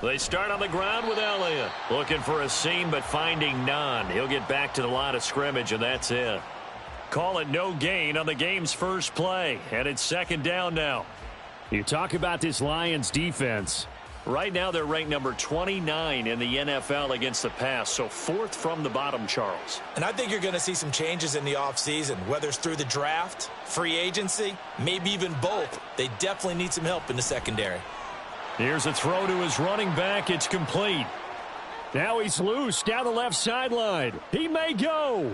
They start on the ground with Elliott. Looking for a seam, but finding none. He'll get back to the line of scrimmage, and that's it. Call it no gain on the game's first play, and it's second down now. You talk about this Lions defense. Right now, they're ranked number 29 in the NFL against the pass, so fourth from the bottom, Charles. And I think you're going to see some changes in the offseason, whether it's through the draft, free agency, maybe even both. They definitely need some help in the secondary. Here's a throw to his running back. It's complete. Now he's loose down the left sideline. He may go.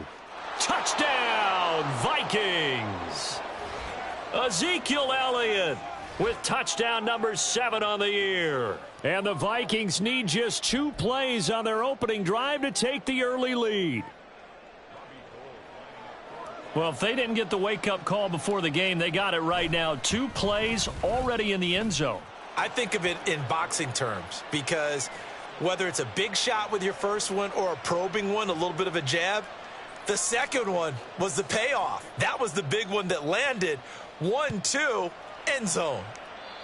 Touchdown, Vikings. Ezekiel Elliott with touchdown number 7 on the year. And the Vikings need just 2 plays on their opening drive to take the early lead. Well, if they didn't get the wake-up call before the game, they got it right now. 2 plays already in the end zone. I think of it in boxing terms because whether it's a big shot with your first one or a probing one, a little bit of a jab, the second one was the payoff. That was the big one that landed. 1-2. End zone.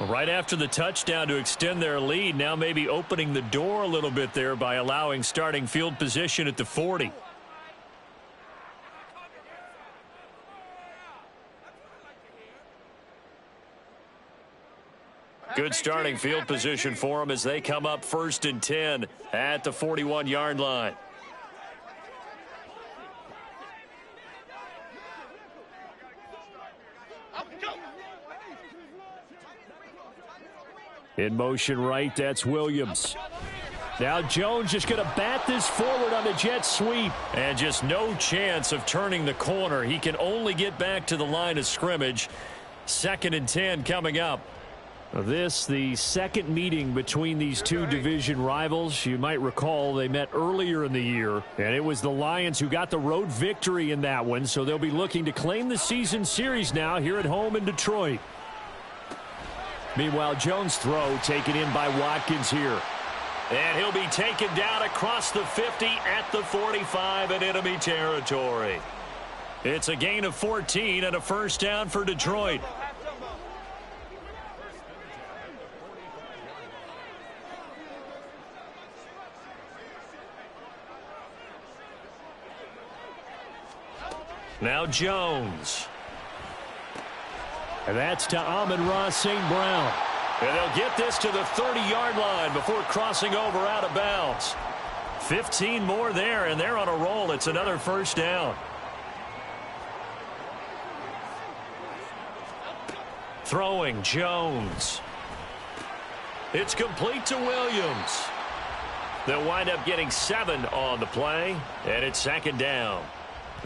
Right after the touchdown to extend their lead, now maybe opening the door a little bit there by allowing starting field position at the 40. Good starting field position for them as they come up 1st and 10 at the 41-yard line. In motion right, that's Williams. Now Jones just going to bat this forward on the jet sweep. And just no chance of turning the corner. He can only get back to the line of scrimmage. 2nd and 10 coming up. This, the second meeting between these two division rivals. You might recall they met earlier in the year, and it was the Lions who got the road victory in that one, so they'll be looking to claim the season series now here at home in Detroit. Meanwhile, Jones' throw taken in by Watkins here. And he'll be taken down across the 50 at the 45 in enemy territory. It's a gain of 14 and a first down for Detroit. Now Jones. And that's to Amon-Ra St. Brown. And they'll get this to the 30-yard line before crossing over out of bounds. 15 more there, and they're on a roll. It's another first down. Throwing Jones. It's complete to Williams. They'll wind up getting 7 on the play, and it's 2nd down.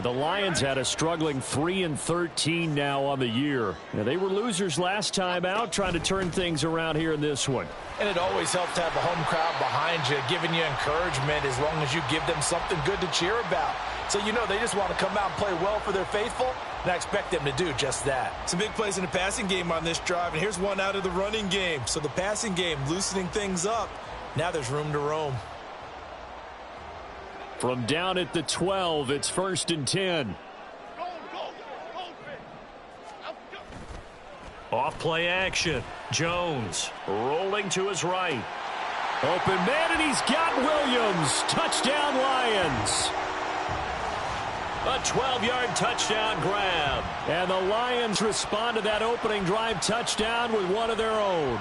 The Lions had a struggling 3-13 now on the year. Now, they were losers last time out, trying to turn things around here in this one. And it always helps to have the home crowd behind you, giving you encouragement as long as you give them something good to cheer about. So you know they just want to come out and play well for their faithful, and I expect them to do just that. Some big plays in the passing game on this drive, and here's one out of the running game. So the passing game loosening things up. Now there's room to roam. From down at the 12, it's 1st and 10. Off play action. Jones rolling to his right. Open man, and he's got Williams. Touchdown, Lions. A 12-yard touchdown grab. And the Lions respond to that opening drive touchdown with one of their own.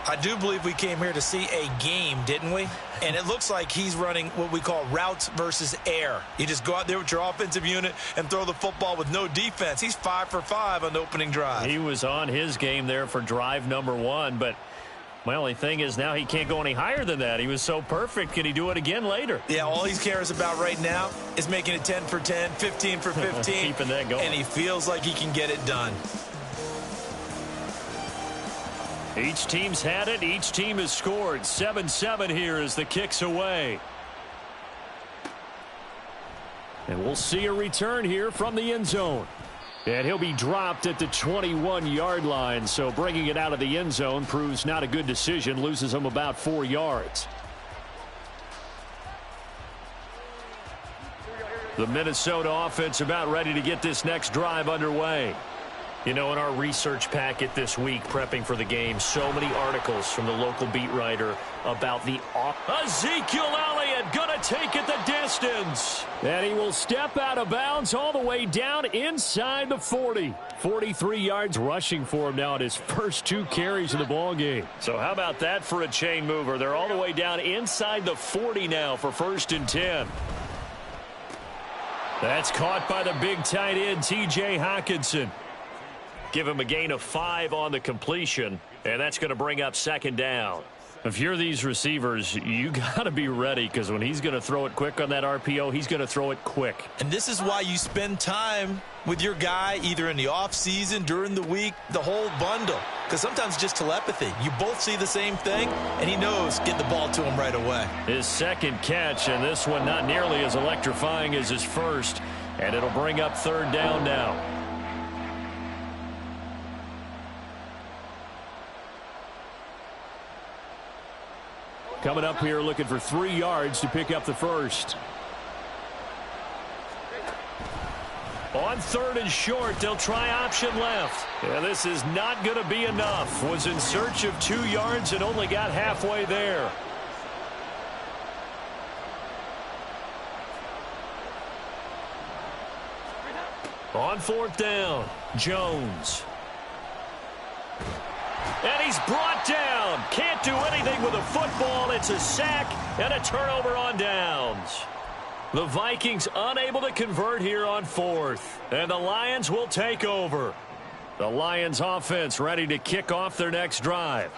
I do believe we came here to see a game, didn't we? And it looks like he's running what we call routes versus air. You just go out there with your offensive unit and throw the football with no defense. He's 5 for 5 on the opening drive. He was on his game there for drive number 1, but my only thing is now he can't go any higher than that. He was so perfect. Can he do it again later? Yeah, all he cares about right now is making it 10 for 10, 15 for 15. Keeping that going. And he feels like he can get it done. Each team's had it. Each team has scored. 7-7 here as the kick's away. And we'll see a return here from the end zone. And he'll be dropped at the 21-yard line. So bringing it out of the end zone proves not a good decision. Loses him about 4 yards. The Minnesota offense about ready to get this next drive underway. You know, in our research packet this week, prepping for the game, so many articles from the local beat writer about the Ezekiel Elliott gonna take it the distance. And he will step out of bounds all the way down inside the 40. 43 yards rushing for him now at his first 2 carries in the ball game. So how about that for a chain mover? They're all the way down inside the 40 now for 1st and 10. That's caught by the big tight end, T.J. Hockenson. Give him a gain of 5 on the completion, and that's going to bring up 2nd down. If you're these receivers, you got to be ready, because when he's going to throw it quick on that RPO, he's going to throw it quick. And this is why you spend time with your guy either in the offseason, during the week, the whole bundle. Because sometimes it's just telepathy. You both see the same thing, and he knows get the ball to him right away. His 2nd catch, and this one not nearly as electrifying as his first, and it'll bring up 3rd down now. Coming up here looking for 3 yards to pick up the first. On 3rd and short, they'll try option left. And this is not going to be enough. Was in search of 2 yards and only got halfway there. On 4th down, Jones. And he's brought down. Can't do anything with a football. It's a sack and a turnover on downs. The Vikings unable to convert here on 4th. And the Lions will take over. The Lions offense ready to kick off their next drive.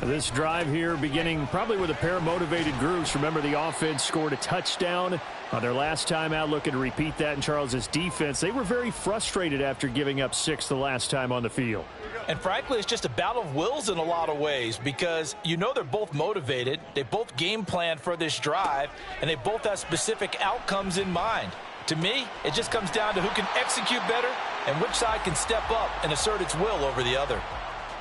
This drive here beginning probably with a pair of motivated groups. Remember, the offense scored a touchdown on their last time out. Looking to repeat that in Charles's defense. They were very frustrated after giving up 6 the last time on the field. And frankly, it's just a battle of wills in a lot of ways, because you know they're both motivated. They both game plan for this drive, and they both have specific outcomes in mind. To me, it just comes down to who can execute better and which side can step up and assert its will over the other.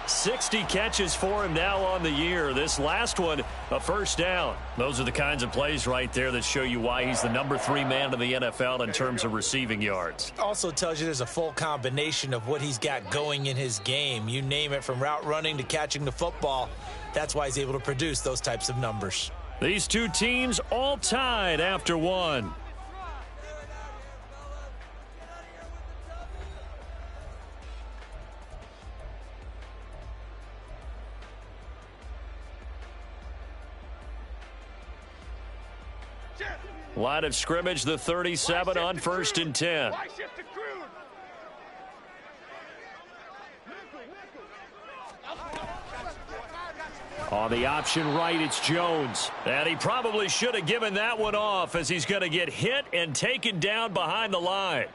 60 catches for him now on the year. This last one, a 1st down. Those are the kinds of plays right there that show you why he's the number 3 man in the NFL in terms of receiving yards. Also tells you there's a full combination of what he's got going in his game. You name it, from route running to catching the football. That's why he's able to produce those types of numbers. These two teams all tied after 1. Line of scrimmage, the 37 on 1st and 10. On the option right, it's Jones. And he probably should have given that one off, as he's going to get hit and taken down behind the line.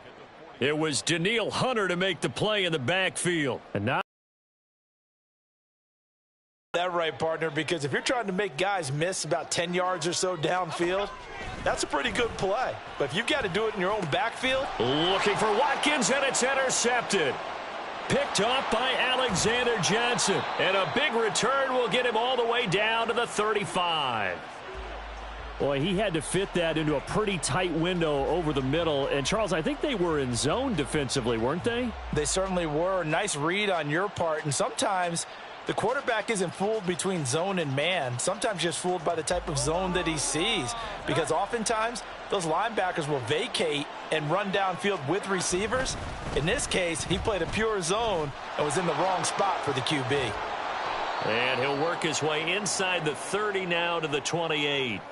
It was Danielle Hunter to make the play in the backfield. And now that right, partner, because if you're trying to make guys miss about 10 yards or so downfield, that's a pretty good play. But if you've got to do it in your own backfield. Looking for Watkins, and it's intercepted. Picked off by Alexander Johnson. And a big return will get him all the way down to the 35. Boy, he had to fit that into a pretty tight window over the middle. And, Charles, I think they were in zone defensively, weren't they? They certainly were. Nice read on your part. And sometimes the quarterback isn't fooled between zone and man. Sometimes just fooled by the type of zone that he sees, because oftentimes those linebackers will vacate and run downfield with receivers. In this case, he played a pure zone and was in the wrong spot for the QB. And he'll work his way inside the 30 now to the 28.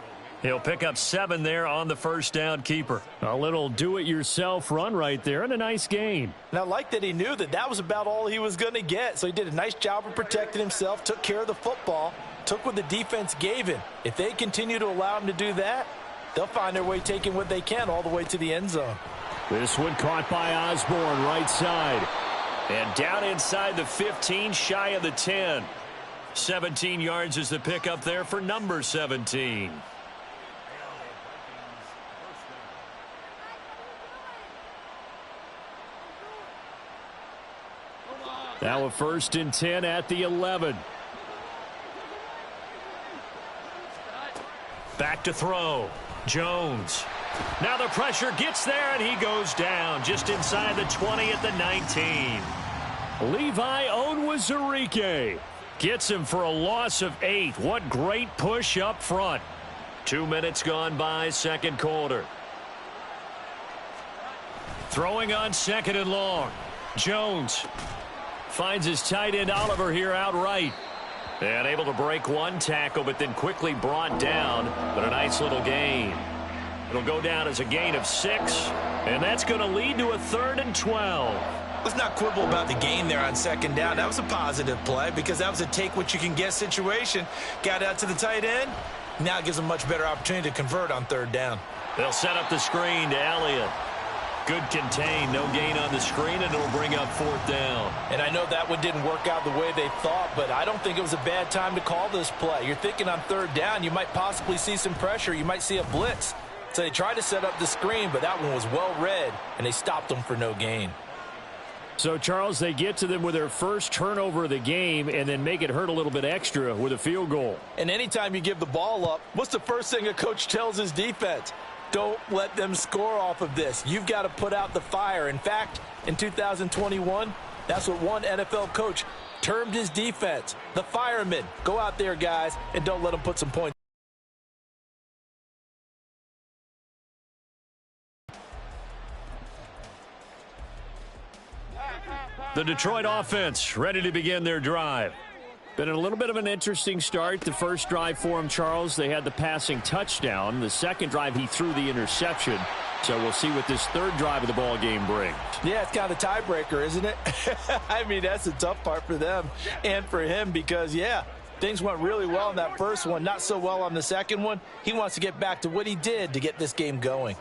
He'll pick up 7 there on the 1st down keeper. A little do-it-yourself run right there, and a nice gain. And I like that he knew that that was about all he was going to get. So he did a nice job of protecting himself, took care of the football, took what the defense gave him. If they continue to allow him to do that, they'll find their way taking what they can all the way to the end zone. This one caught by Osborne, right side. And down inside the 15, shy of the 10. 17 yards is the pickup there for number 17. Now a 1st and 10 at the 11. Back to throw. Jones. Now the pressure gets there, and he goes down just inside the 20 at the 19. Levi Onwuzurike gets him for a loss of 8. What great push up front. 2 minutes gone by, second quarter. Throwing on second and long. Jones finds his tight end Oliver here outright. And able to break one tackle, but then quickly brought down. But a nice little gain. It'll go down as a gain of 6. And that's going to lead to a 3rd and 12. Let's not quibble about the gain there on second down. That was a positive play because that was a take-what-you-can-get situation. Got out to the tight end. Now it gives them a much better opportunity to convert on 3rd down. They'll set up the screen to Elliott. Good contain, no gain on the screen, and it'll bring up 4th down. And I know that one didn't work out the way they thought, but I don't think it was a bad time to call this play. You're thinking on 3rd down, you might possibly see some pressure. You might see a blitz. So they tried to set up the screen, but that one was well read, and they stopped them for no gain. So, Charles, they get to them with their first turnover of the game and then make it hurt a little bit extra with a field goal. And anytime you give the ball up, what's the first thing a coach tells his defense? Don't let them score off of this. You've got to put out the fire. In fact, in 2021, that's what one NFL coach termed his defense, the firemen. Go out there, guys, and don't let them put some points. The Detroit offense ready to begin their drive. Been a little bit of an interesting start. The first drive for him, Charles, they had the passing touchdown. The second drive, he threw the interception. So we'll see what this third drive of the ball game brings. Yeah, it's kind of a tiebreaker, isn't it? I mean, that's the tough part for them and for him because, yeah, things went really well in that first one, not so well on the second one. He wants to get back to what he did to get this game going.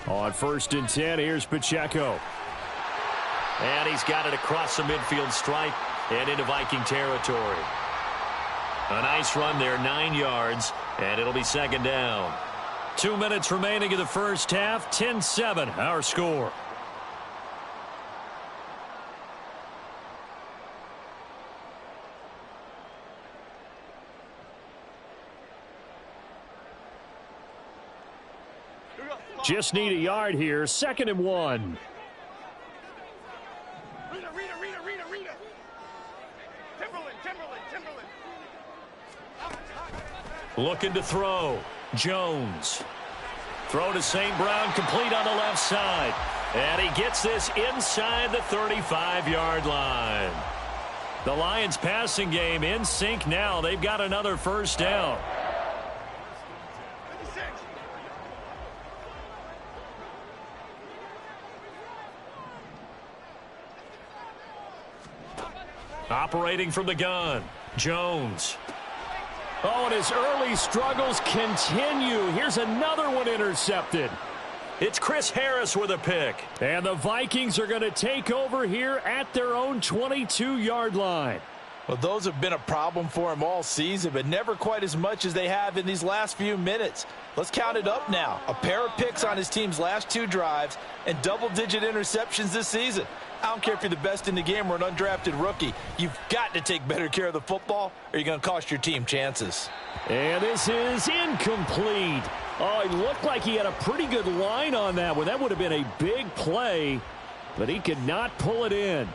On 1st and 10, here's Pacheco. And he's got it across the midfield stripe and into Viking territory. A nice run there, 9 yards, and it'll be 2nd down. 2 minutes remaining in the first half, 10-7, our score. Just need a yard here. 2nd and 1. Looking to throw. Jones. Throw to St. Brown, complete on the left side. And he gets this inside the 35-yard line. The Lions passing game in sync now. They've got another first down. Operating from the gun, Jones. Oh, and his early struggles continue. Here's another one intercepted. It's Chris Harris with a pick. And the Vikings are going to take over here at their own 22-yard line. Well, those have been a problem for him all season, but never quite as much as they have in these last few minutes. Let's count it up now. A pair of picks on his team's last 2 drives and double-digit interceptions this season. I don't care if you're the best in the game or an undrafted rookie. You've got to take better care of the football or you're going to cost your team chances. And this is incomplete. Oh, it looked like he had a pretty good line on that one. That would have been a big play, but he could not pull it in.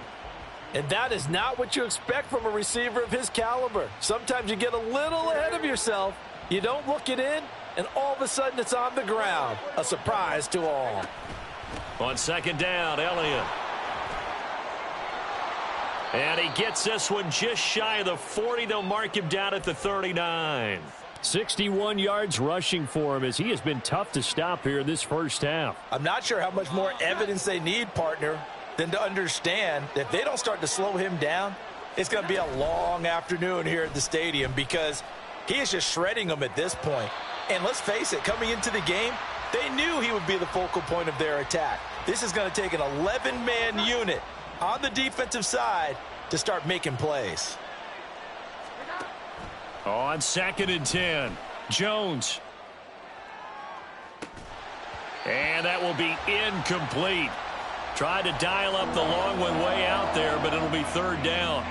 And that is not what you expect from a receiver of his caliber. Sometimes you get a little ahead of yourself. You don't look it in, and all of a sudden it's on the ground. A surprise to all. On 2nd down, Elliott. And he gets this one just shy of the 40. They'll mark him down at the 39. 61 yards rushing for him as he has been tough to stop here in this first half. I'm not sure how much more evidence they need, partner, than to understand that if they don't start to slow him down, it's going to be a long afternoon here at the stadium because he is just shredding them at this point. And let's face it, coming into the game, they knew he would be the focal point of their attack. This is going to take an 11-man unit on the defensive side to start making plays. On 2nd and 10, Jones. And that will be incomplete. Tried to dial up the long one way out there, but it'll be 3rd down.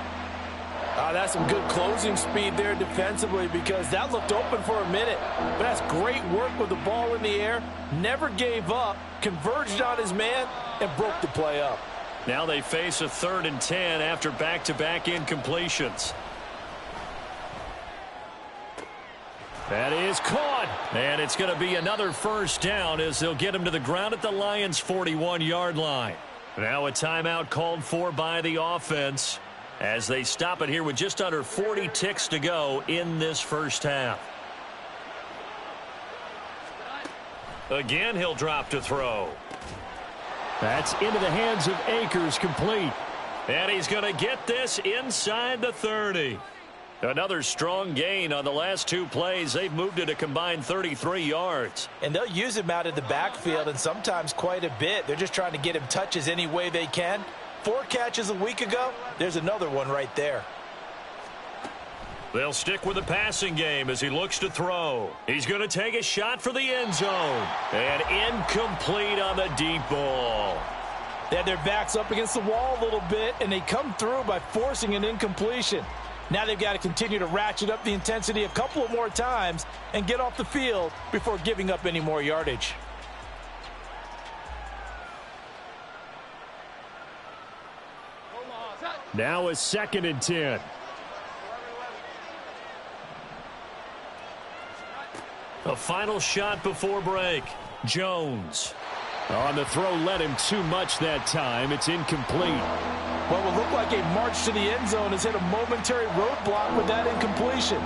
That's some good closing speed there defensively because that looked open for a minute. But that's great work with the ball in the air. Never gave up, converged on his man, and broke the play up. Now they face a 3rd and 10 after back-to-back incompletions. That is caught. And it's going to be another first down as they'll get him to the ground at the Lions' 41-yard line. Now a timeout called for by the offense as they stop it here with just under 40 ticks to go in this first half. Again, he'll drop to throw. That's into the hands of Akers, complete. And he's going to get this inside the 30. Another strong gain on the last 2 plays. They've moved it a combined 33 yards. And they'll use him out of the backfield and sometimes quite a bit. They're just trying to get him touches any way they can. 4 catches a week ago. There's another one right there. They'll stick with the passing game as he looks to throw. He's going to take a shot for the end zone. And incomplete on the deep ball. They had their backs up against the wall a little bit, and they come through by forcing an incompletion. Now they've got to continue to ratchet up the intensity a couple of more times and get off the field before giving up any more yardage. Now a 2nd and 10. A final shot before break. Jones. On the throw, led him too much that time. It's incomplete. What will look like a march to the end zone has hit a momentary roadblock with that incompletion.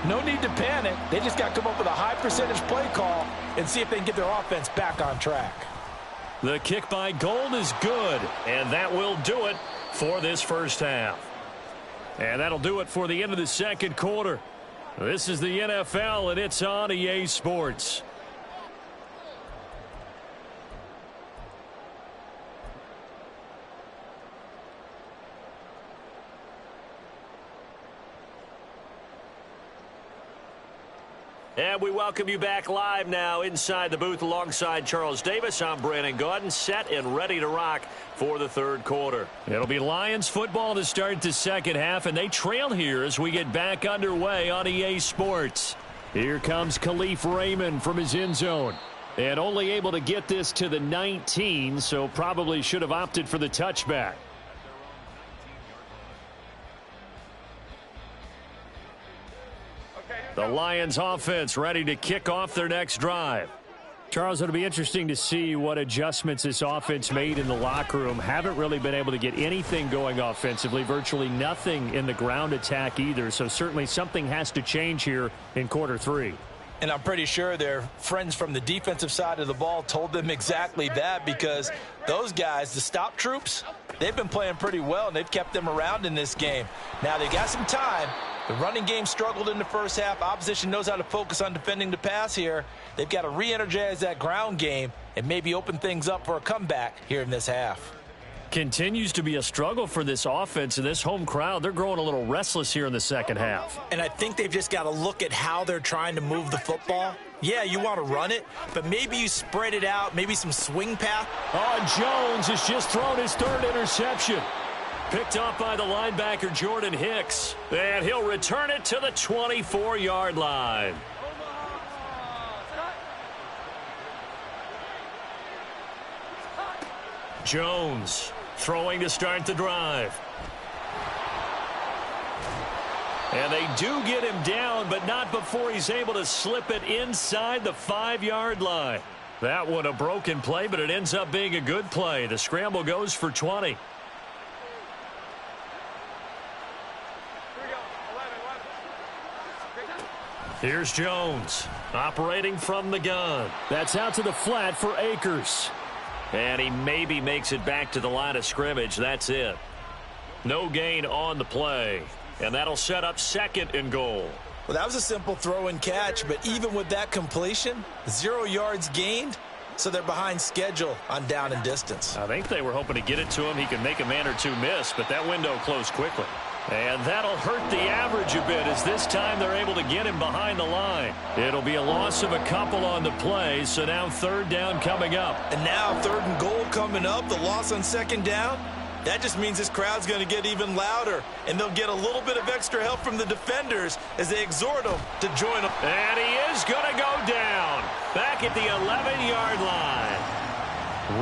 No need to panic. They just got to come up with a high percentage play call and see if they can get their offense back on track. The kick by Gold is good, and that will do it for this first half. And that'll do it for the end of the second quarter. This is the NFL, and it's on EA Sports. And we welcome you back live now inside the booth alongside Charles Davis. I'm Brandon Gaudin, set and ready to rock for the third quarter. It'll be Lions football to start the second half, and they trail here as we get back underway on EA Sports. Here comes Khalif Raymond from his end zone. And only able to get this to the 19, so probably should have opted for the touchback. The Lions offense ready to kick off their next drive. Charles, it'll be interesting to see what adjustments this offense made in the locker room. Haven't really been able to get anything going offensively, virtually nothing in the ground attack either. So certainly something has to change here in quarter 3. And I'm pretty sure their friends from the defensive side of the ball told them exactly that, because those guys, the stop troops, they've been playing pretty well, and they've kept them around in this game. Now they got some time. The running game struggled in the first half. Opposition knows how to focus on defending the pass here. They've got to re-energize that ground game and maybe open things up for a comeback here in this half. Continues to be a struggle for this offense and this home crowd. They're growing a little restless here in the second half. And I think they've just got to look at how they're trying to move the football. Yeah, you want to run it, but maybe you spread it out, maybe some swing path. Jones has just thrown his 3rd interception. Picked up by the linebacker Jordan Hicks. And he'll return it to the 24-yard line. Jones throwing to start the drive. And they do get him down, but not before he's able to slip it inside the 5-yard line. That one a broken play, but it ends up being a good play. The scramble goes for 20. Here's Jones operating from the gun. That's out to the flat for Akers. And he maybe makes it back to the line of scrimmage. That's it. No gain on the play. And that'll set up 2nd and goal. Well, that was a simple throw and catch, but even with that completion, 0 yards gained, so they're behind schedule on down and distance. I think they were hoping to get it to him. He could make a man or two miss, but that window closed quickly. And that'll hurt the average a bit as this time they're able to get him behind the line. It'll be a loss of a couple on the play, so now 3rd down coming up. And now 3rd and goal coming up, the loss on 2nd down. that just means this crowd's going to get even louder, and they'll get a little bit of extra help from the defenders as they exhort them to join them. And he is going to go down back at the 11-yard line.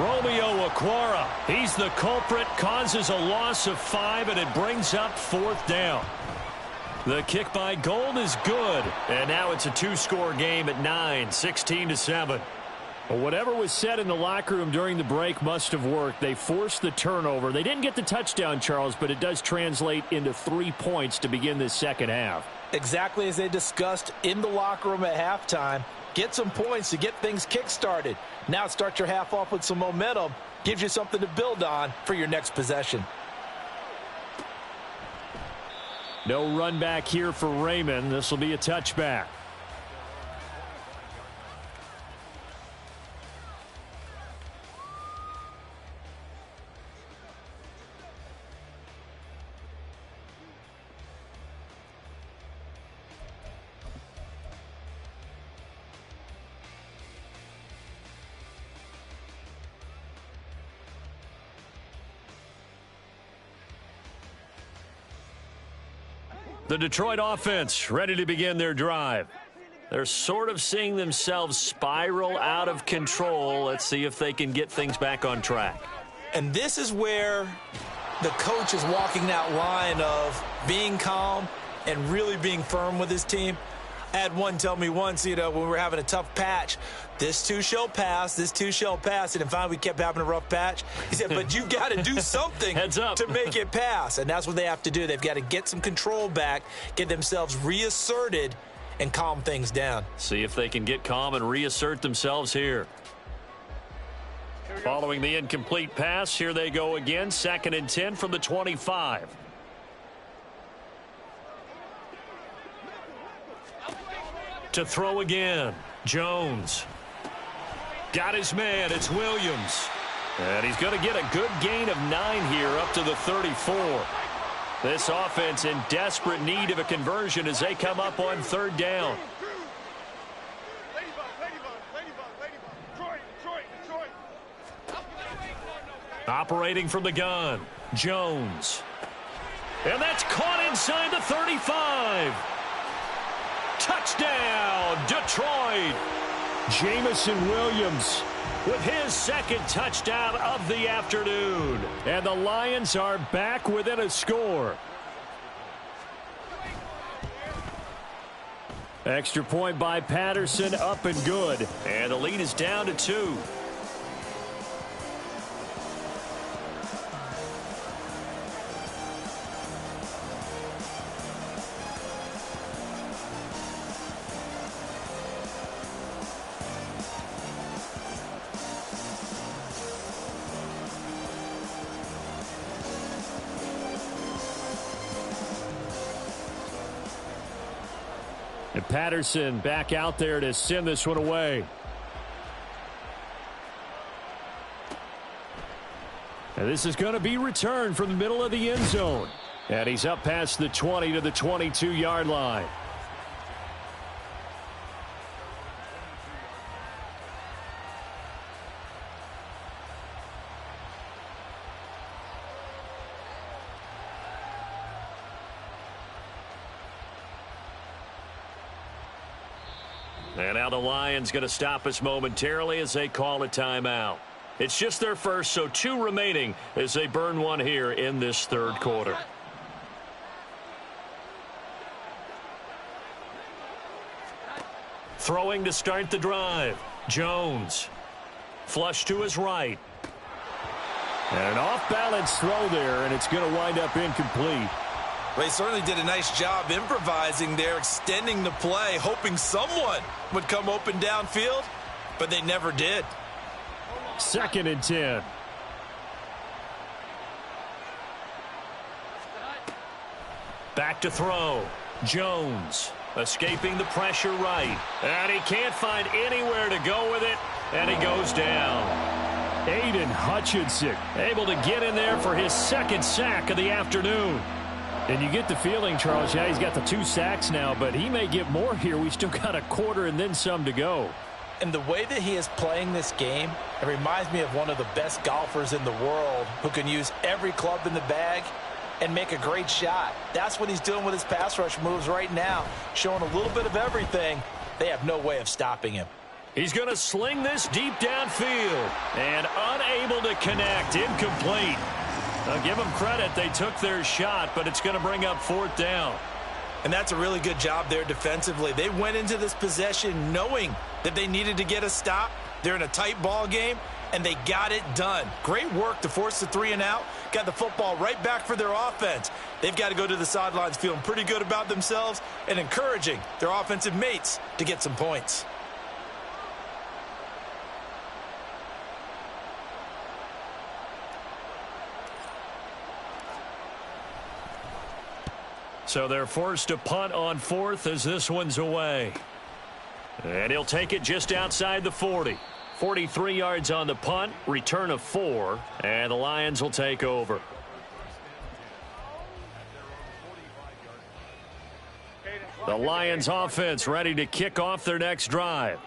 Romeo Okwara, he's the culprit, causes a loss of 5, and it brings up 4th down. The kick by Gold is good, and now it's a 2-score game at 9, 16-7. Well, whatever was said in the locker room during the break must have worked. They forced the turnover. They didn't get the touchdown, Charles, but it does translate into 3 points to begin this second half. Exactly as they discussed in the locker room at halftime. Get some points to get things kick-started. Now start your half off with some momentum. Gives you something to build on for your next possession. No run back here for Raymond. This will be a touchback. The Detroit offense ready to begin their drive. They're sort of seeing themselves spiral out of control. Let's see if they can get things back on track. And this is where the coach is walking that line of being calm and really being firm with his team. I had one tell me once, when we were having a tough patch, this too shall pass, this too shall pass. And then finally we kept having a rough patch. He said, but you got to do something Heads up. to make it pass. And that's what they have to do. They've got to get some control back, get themselves reasserted, and calm things down. See if they can get calm and reassert themselves here. Following the incomplete pass, here they go again. 2nd and 10 from the 25. To throw again, Jones. Got his man, it's Williams. And he's going to get a good gain of 9 here up to the 34. This offense in desperate need of a conversion as they come up on 3rd down. Operating from the gun, Jones. And that's caught inside the 35. Touchdown, Detroit. Jamison Williams With his 2nd touchdown of the afternoon. And the Lions are back within a score. Extra point by Patterson, up and good. And the lead is down to 2. And Patterson back out there to send this one away. And this is going to be returned from the middle of the end zone. And he's up past the 20 to the 22-yard line. And now the Lions going to stop us momentarily as they call a timeout. It's just their first, so 2 remaining as they burn one here in this 3rd quarter. Throwing to start the drive. Jones. Flush to his right. And an off-balance throw there, and it's going to wind up incomplete. Well, he certainly did a nice job improvising there, extending the play, hoping someone would come open downfield, but they never did. 2nd and 10. Back to throw. Jones escaping the pressure right. And he can't find anywhere to go with it, and he goes down. Aiden Hutchinson Able to get in there for his 2nd sack of the afternoon. And you get the feeling, Charles, yeah, he's got the 2 sacks now, but he may get more here. We still got a quarter and then some to go. And the way that he is playing this game, it reminds me of one of the best golfers in the world who can use every club in the bag and make a great shot. That's what he's doing with his pass rush moves right now, showing a little bit of everything. They have no way of stopping him. He's going to sling this deep downfield and unable to connect. Incomplete. I'll give them credit. They took their shot, but it's going to bring up 4th down. And that's a really good job there defensively. They went into this possession knowing that they needed to get a stop. They're in a tight ball game, and they got it done. Great work to force the 3 and out. Got the football right back for their offense. They've got to go to the sidelines feeling pretty good about themselves and encouraging their offensive mates to get some points. So they're forced to punt on 4th as this one's away. And he'll take it just outside the 40. 43 yards on the punt, return of 4, and the Lions will take over. The Lions offense ready to kick off their next drive.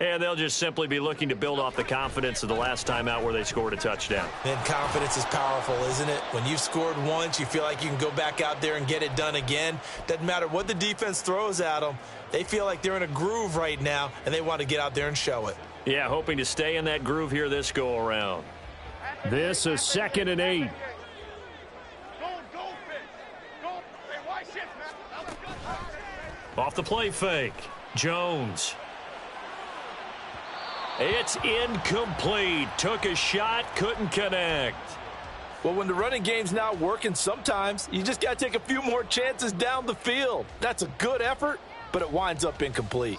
And they'll just simply be looking to build off the confidence of the last time out where they scored a touchdown. And confidence is powerful, isn't it? When you've scored once, you feel like you can go back out there and get it done again. Doesn't matter what the defense throws at them. They feel like they're in a groove right now, and they want to get out there and show it. Yeah, hoping to stay in that groove here this go-around. This is 2nd and 8. Off the play fake. Jones. It's incomplete. Took a shot, couldn't connect. Well, when the running game's not working, sometimes you just got to take a few more chances down the field. That's a good effort, but it winds up incomplete.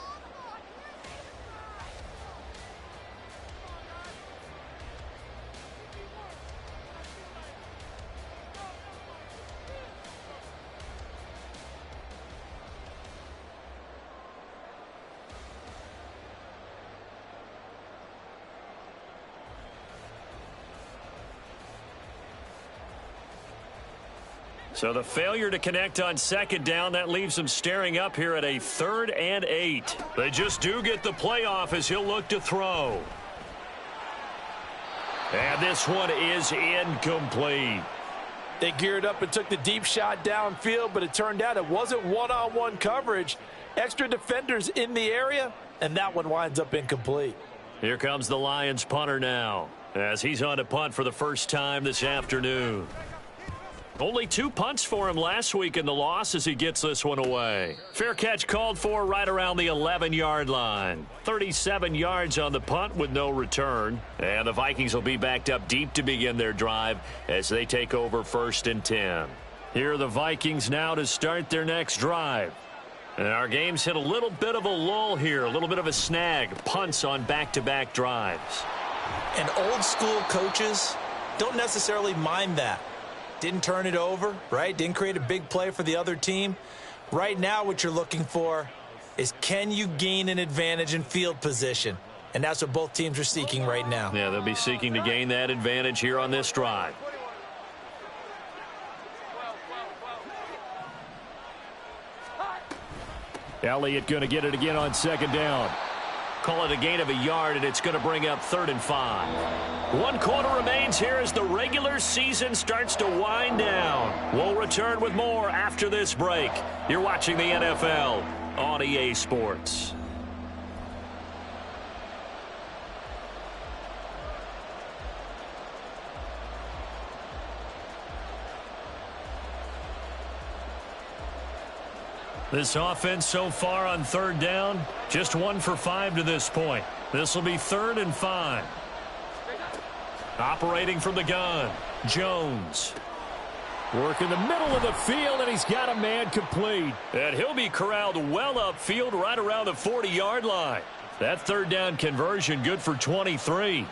So the failure to connect on 2nd down, that leaves them staring up here at a 3rd and 8. They just do get the playoff as he'll look to throw. And this one is incomplete. They geared up and took the deep shot downfield, but it turned out it wasn't one-on-one coverage. Extra defenders in the area, and that one winds up incomplete. Here comes the Lions punter now, as he's on to punt for the first time this afternoon. Only 2 punts for him last week in the loss as he gets this one away. Fair catch called for right around the 11-yard line. 37 yards on the punt with no return. And the Vikings will be backed up deep to begin their drive as they take over 1st and 10. Here are the Vikings now to start their next drive. And our game's hit a little bit of a lull here, a little bit of a snag. Punts on back-to-back drives. And old school coaches don't necessarily mind that. Didn't turn it over, right? Didn't create a big play for the other team. Right now what you're looking for is, can you gain an advantage in field position? And that's what both teams are seeking right now. Yeah, they'll be seeking to gain that advantage here on this drive. Elliott going to get it again on 2nd down. Call it a gain of a yard, and it's going to bring up 3rd and 5. 1 quarter remains here as the regular season starts to wind down. We'll return with more after this break. You're watching the NFL on EA Sports. This offense so far on 3rd down, just 1 for 5 to this point. This will be 3rd and 5. Operating from the gun, Jones. Work in the middle of the field, and he's got a man complete. And he'll be corralled well upfield right around the 40-yard line. That 3rd down conversion good for 23.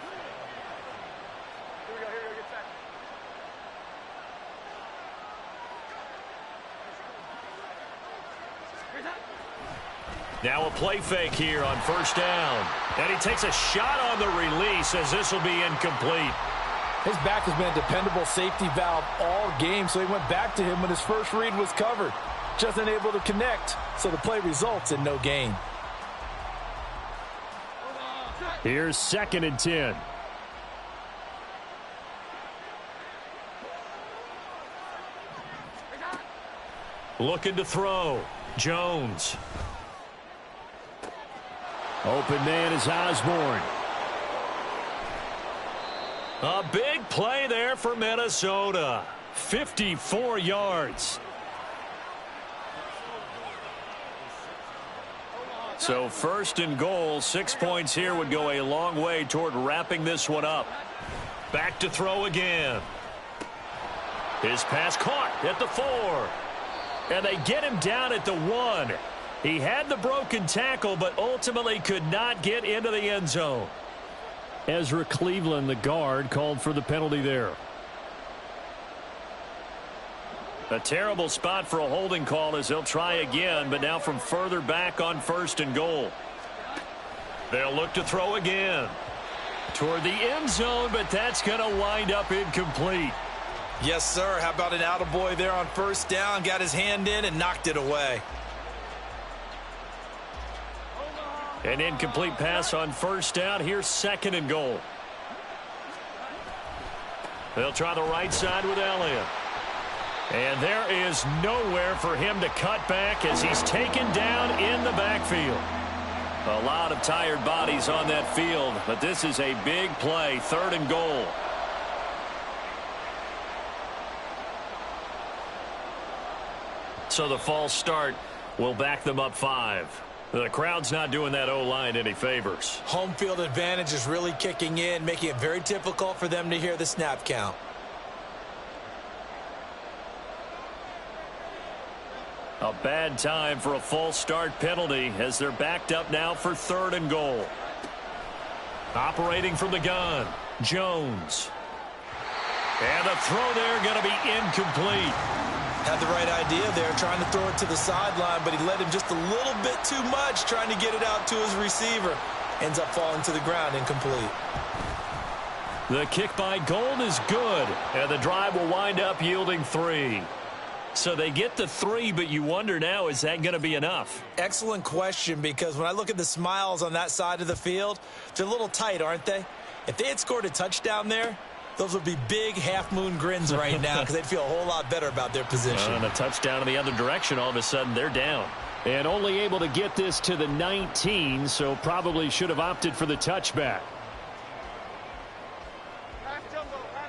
Now a play fake here on 1st down. And he takes a shot on the release as this will be incomplete. His back has been a dependable safety valve all game, so he went back to him when his first read was covered. Just unable to connect, so the play results in no gain. Here's 2nd and 10. Looking to throw. Jones. Open man is Osborne. A big play there for Minnesota. 54 yards. So 1st and goal, 6 points here would go a long way toward wrapping this one up. Back to throw again. His pass caught at the 4. And they get him down at the 1. He had the broken tackle, but ultimately could not get into the end zone. Ezra Cleveland, the guard, called for the penalty there. A terrible spot for a holding call as they'll try again, but now from further back on 1st and goal. They'll look to throw again. Toward the end zone, but that's going to wind up incomplete. Yes, sir. How about an attaboy there on 1st down? Got his hand in and knocked it away. An incomplete pass on 1st down. Here's 2nd and goal. They'll try the right side with Elliott. And there is nowhere for him to cut back as he's taken down in the backfield. A lot of tired bodies on that field, but this is a big play. 3rd and goal. So the false start will back them up 5. The crowd's not doing that O-line any favors. Home field advantage is really kicking in, making it very difficult for them to hear the snap count. A bad time for a false start penalty as they're backed up now for 3rd and goal. Operating from the gun, Jones. And the throw there going to be incomplete. Had the right idea there, trying to throw it to the sideline, but he led him just a little bit too much, trying to get it out to his receiver. Ends up falling to the ground, incomplete. The kick by Gold is good, and the drive will wind up yielding 3. So they get the 3, but you wonder now, is that going to be enough? Excellent question, because when I look at the smiles on that side of the field, they're a little tight, aren't they? If they had scored a touchdown there, those would be big half-moon grins right now because they'd feel a whole lot better about their position. And a touchdown in the other direction, all of a sudden they're down. And only able to get this to the 19, so probably should have opted for the touchback.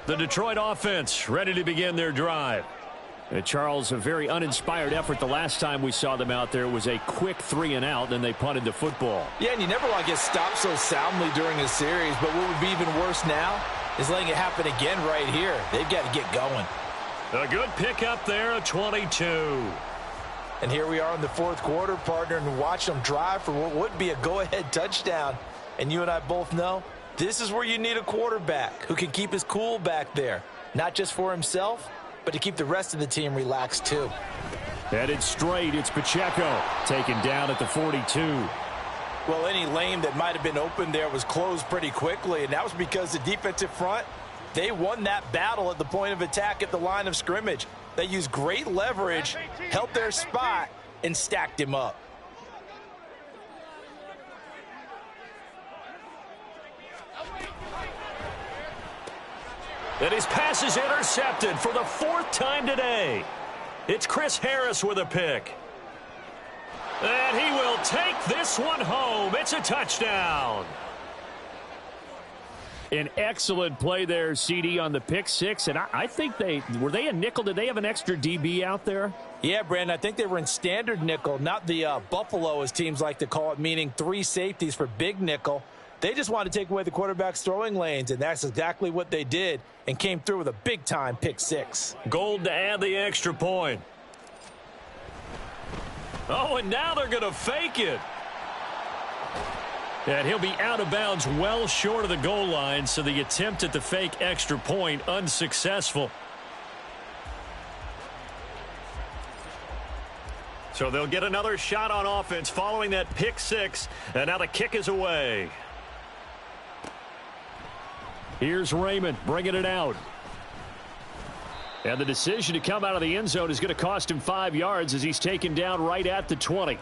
The Detroit offense ready to begin their drive. Charles, a very uninspired effort the last time we saw them out there. It was a quick 3-and-out, then they punted the football. Yeah, and you never want to get stopped so soundly during a series, but what would be even worse now is letting it happen again right here. They've got to get going. A good pickup there, a 22. And here we are in the 4th quarter, partner, and watch them drive for what would be a go-ahead touchdown. And you and I both know this is where you need a quarterback who can keep his cool back there, not just for himself, but to keep the rest of the team relaxed too. Headed straight, it's Pacheco, taken down at the 42. Well, any lane that might have been open there was closed pretty quickly, and that was because the defensive front, they won that battle at the point of attack at the line of scrimmage. They used great leverage, held their spot, and stacked him up. And his pass is intercepted for the 4th time today. It's Chris Harris with a pick. And he will take this one home. It's a touchdown. An excellent play there, CD, on the pick 6. And I think were they a nickel? Did they have an extra DB out there? Yeah, Brandon, I think they were in standard nickel, not the Buffalo, as teams like to call it, meaning 3 safeties for big nickel. They just wanted to take away the quarterback's throwing lanes, and that's exactly what they did, and came through with a big-time pick 6. Gold to add the extra point. Oh, and now they're going to fake it. And he'll be out of bounds well short of the goal line, so the attempt at the fake extra point unsuccessful. So they'll get another shot on offense following that pick 6, and now the kick is away. Here's Raymond bringing it out. And the decision to come out of the end zone is going to cost him 5 yards as he's taken down right at the 20.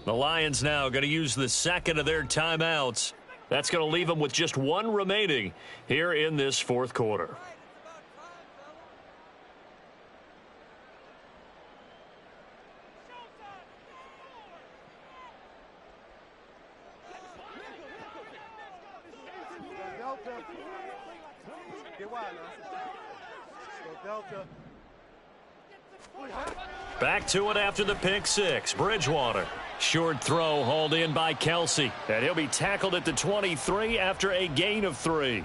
The Lions now going to use the second of their timeouts. That's going to leave them with just one remaining here in this fourth quarter. Back to it after the pick six. Bridgewater. Short throw hauled in by Kelsey. And he'll be tackled at the 23 after a gain of 3.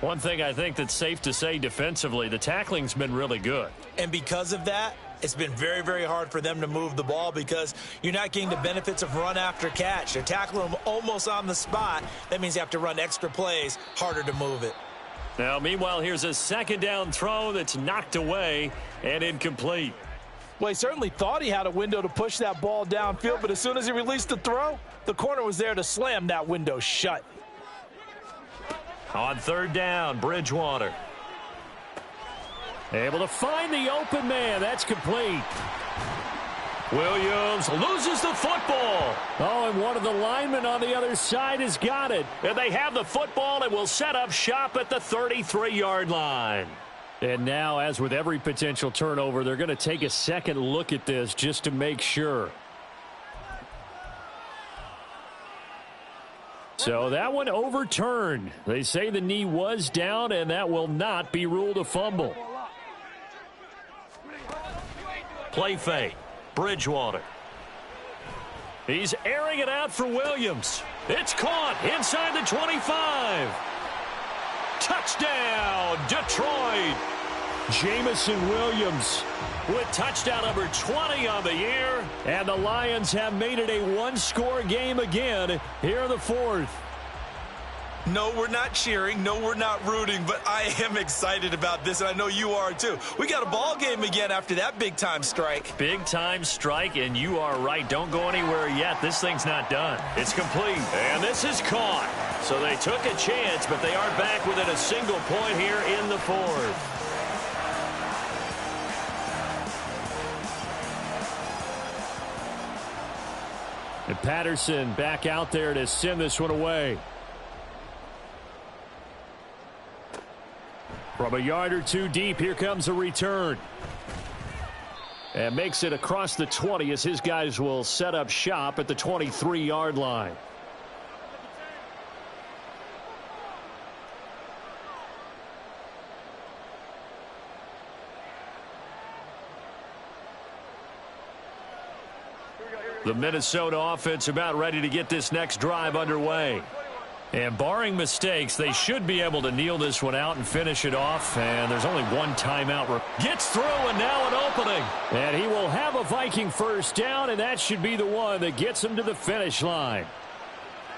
One thing I think that's safe to say defensively, the tackling's been really good. And because of that, it's been very, very hard for them to move the ball because you're not getting the benefits of run after catch. They're tackling them almost on the spot. That means you have to run extra plays, harder to move it. Now, meanwhile, here's a second down throw that's knocked away and incomplete. Well, he certainly thought he had a window to push that ball downfield, but as soon as he released the throw, the corner was there to slam that window shut. On third down, Bridgewater. Able to find the open man. That's complete. Williams loses the football. Oh, and one of the linemen on the other side has got it. And they have the football and will set up shop at the 33-yard line. And now, as with every potential turnover, they're going to take a second look at this just to make sure. So that one overturned. They say the knee was down, and that will not be ruled a fumble. Play fake. Bridgewater. He's airing it out for Williams. It's caught inside the 25. Touchdown, Detroit. Jamison Williams with touchdown number 20 on the year. And the Lions have made it a one-score game again here in the fourth. No, we're not cheering. No, we're not rooting, but I am excited about this, and I know you are too. We got a ball game again after that big-time strike. Big-time strike, and you are right. Don't go anywhere yet. This thing's not done. It's complete, and this is caught. So they took a chance, but they are back within a single point here in the fourth. And Patterson back out there to send this one away. From a yard or two deep, here comes a return. And makes it across the 20 as his guys will set up shop at the 23-yard line. The Minnesota offense about ready to get this next drive underway. And barring mistakes, they should be able to kneel this one out and finish it off. And there's only one timeout. Gets through, and now an opening. And he will have a Viking first down, and that should be the one that gets him to the finish line.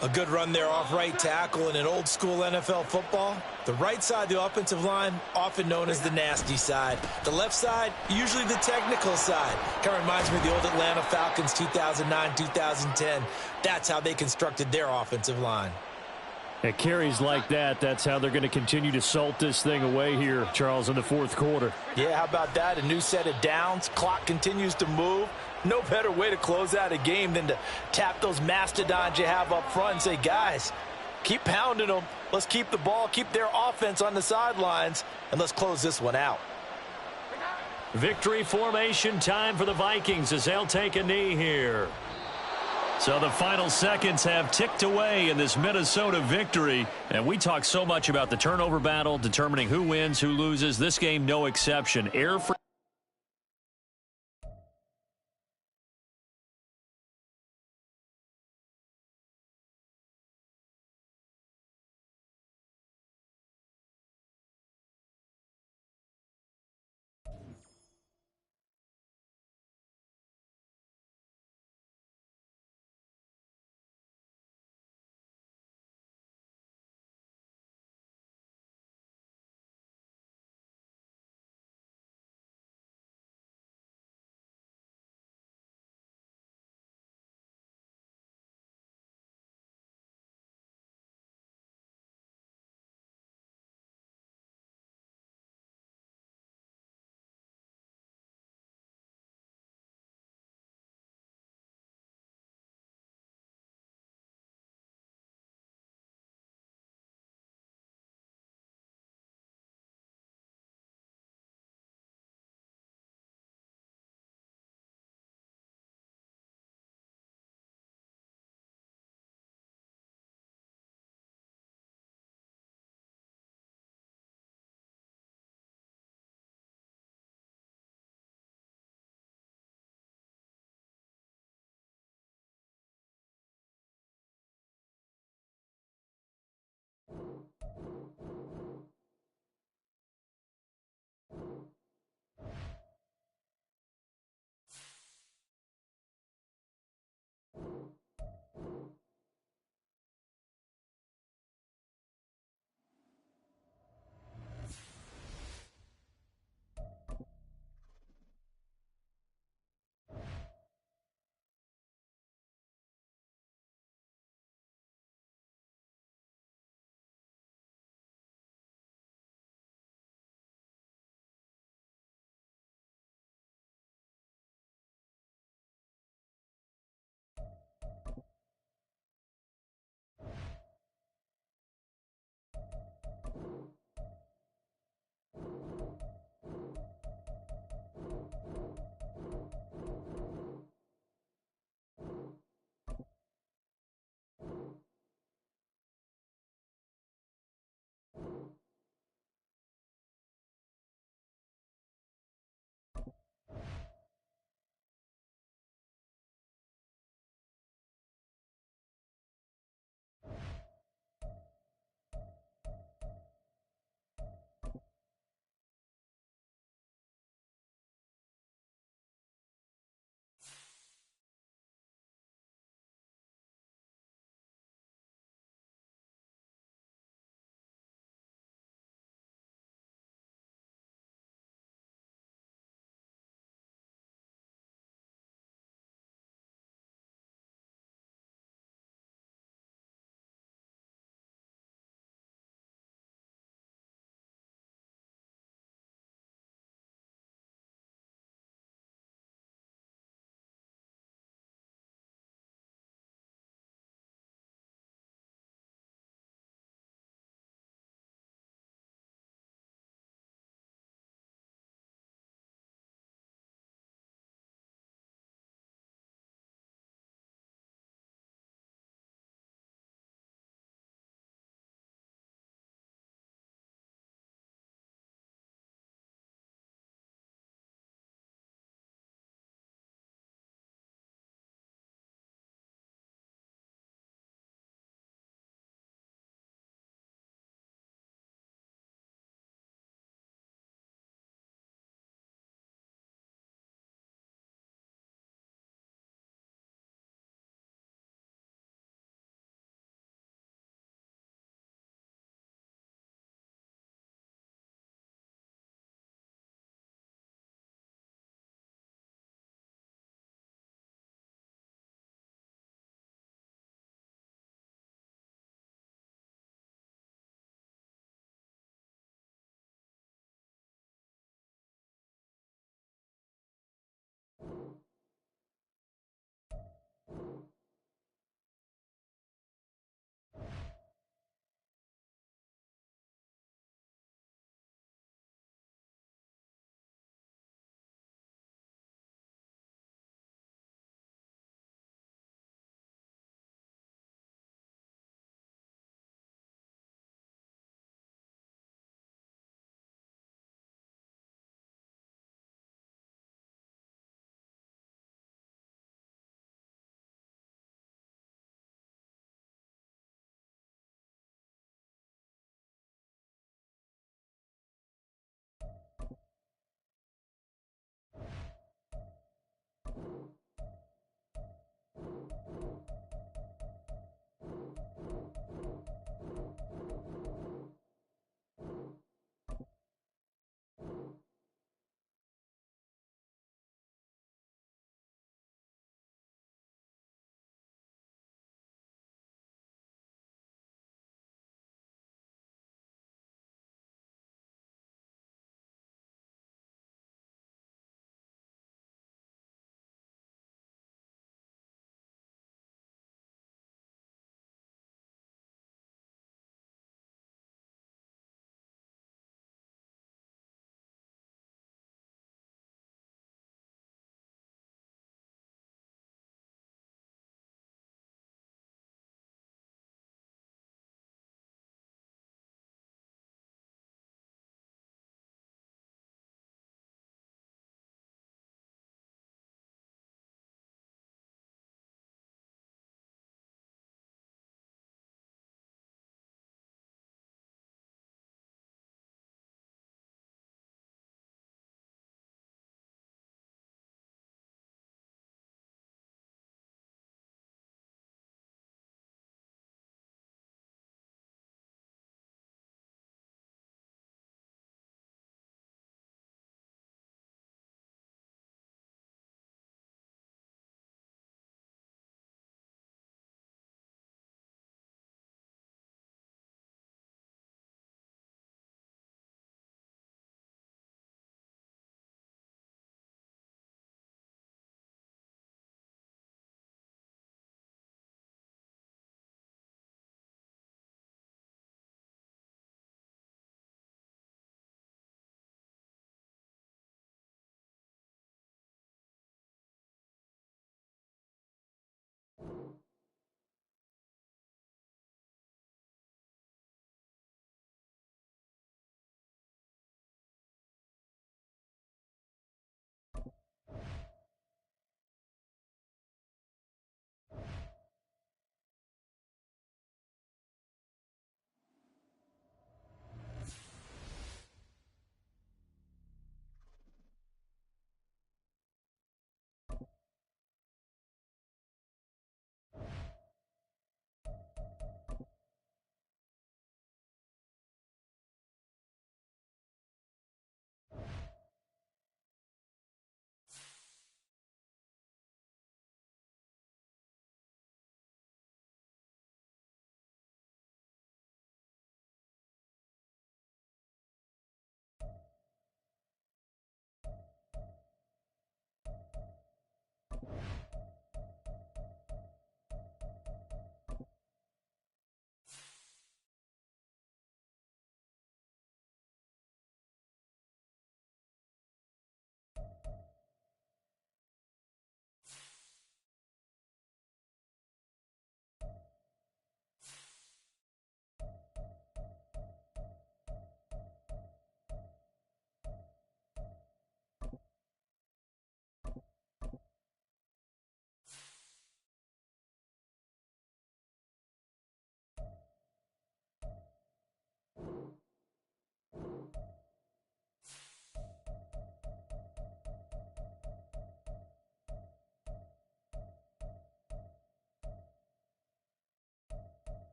A good run there off right tackle in an old-school NFL football. The right side of the offensive line, often known as the nasty side. The left side, usually the technical side. Kind of reminds me of the old Atlanta Falcons 2009-2010. That's how they constructed their offensive line. At carries like that, that's how they're going to continue to salt this thing away here, Charles, in the fourth quarter. Yeah, how about that? A new set of downs. Clock continues to move. No better way to close out a game than to tap those mastodons you have up front and say, guys, keep pounding them. Let's keep the ball, keep their offense on the sidelines, and let's close this one out. Victory formation time for the Vikings as they'll take a knee here. So the final seconds have ticked away in this Minnesota victory. And we talk so much about the turnover battle, determining who wins, who loses. This game, no exception. Air for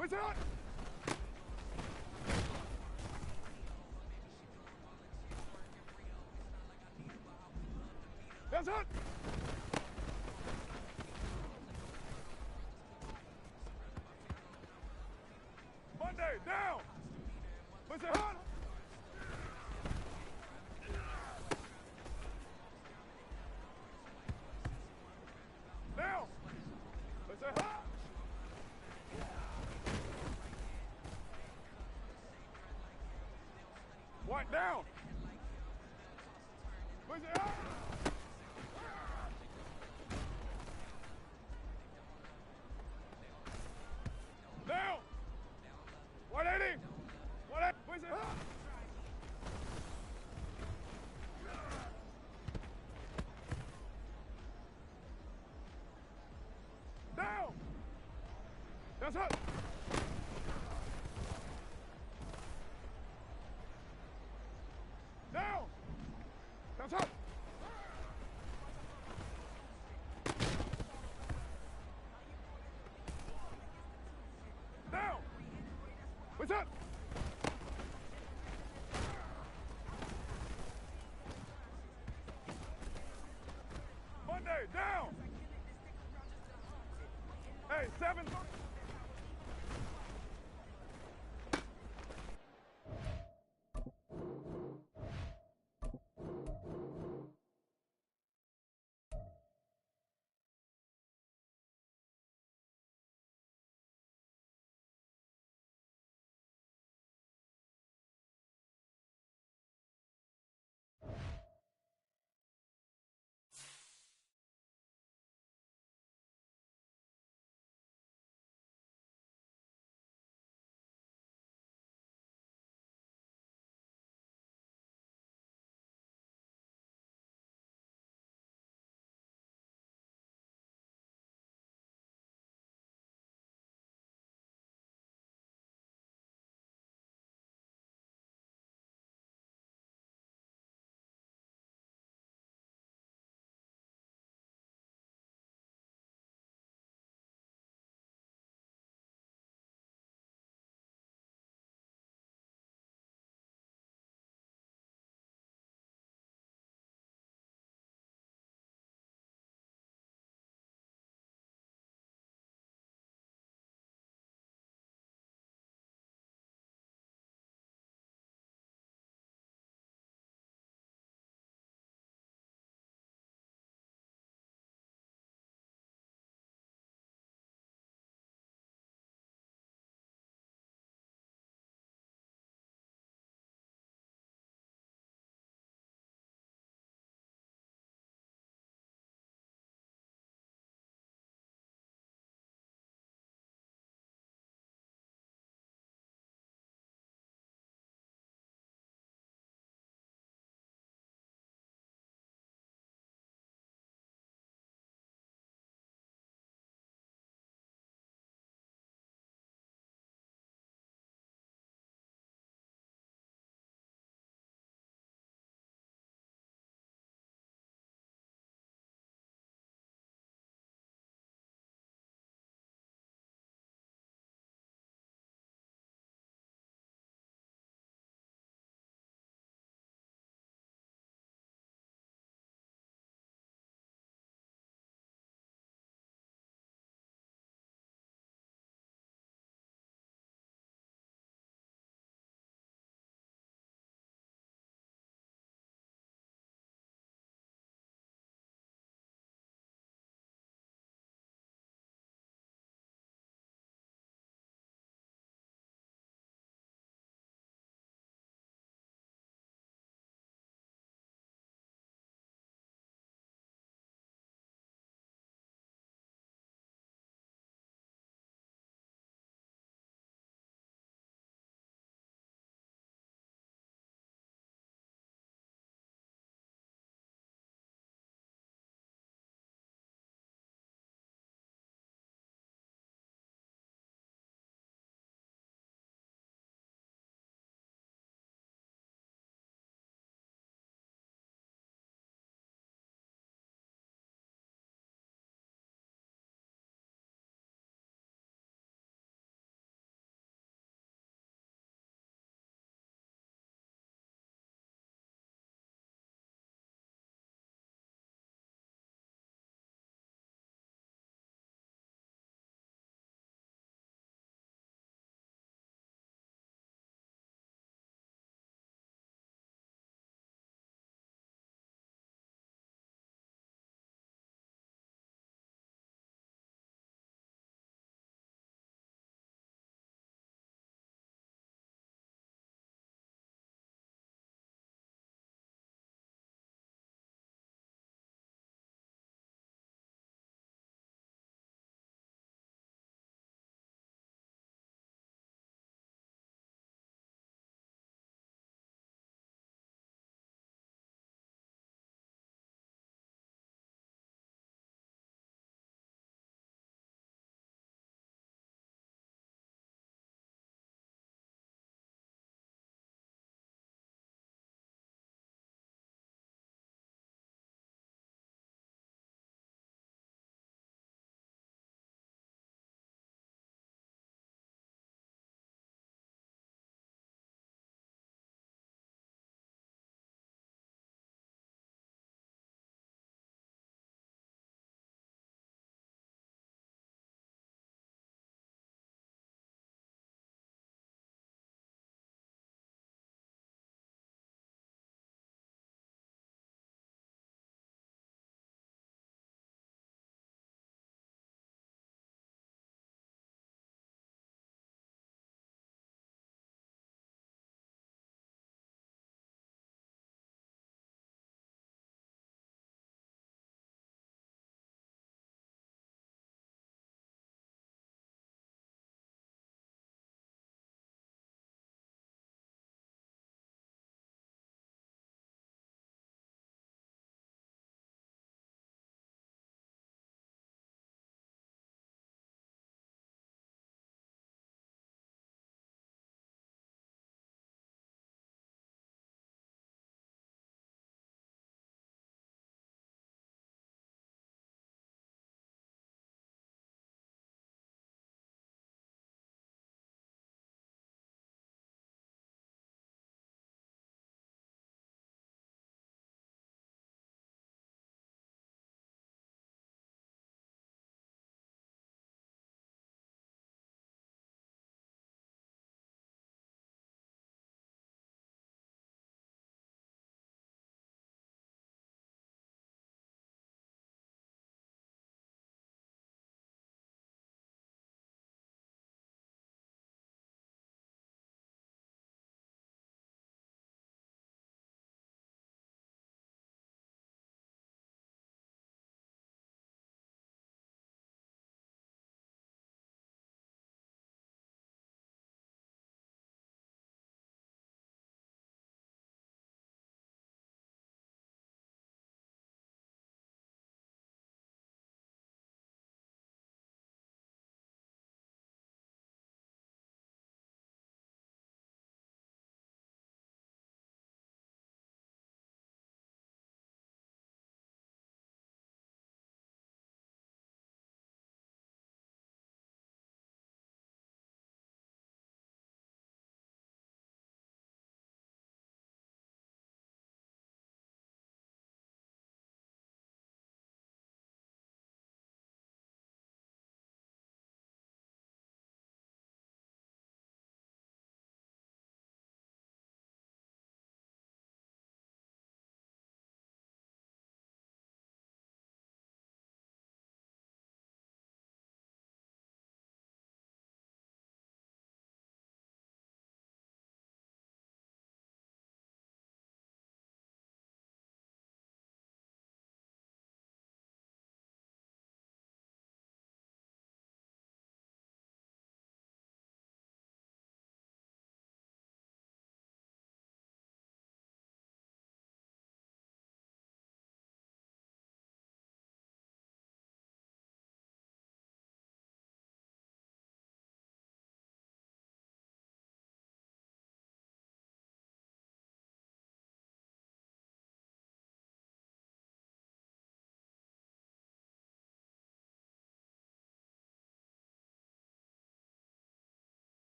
What's that? That's it. Monday, down. What's that? Down. What's that? What down? What's that? Down. 180. 180. What's it? Down. That's it. Down. That's it. Down. What's up? Monday, down. Hey, 7.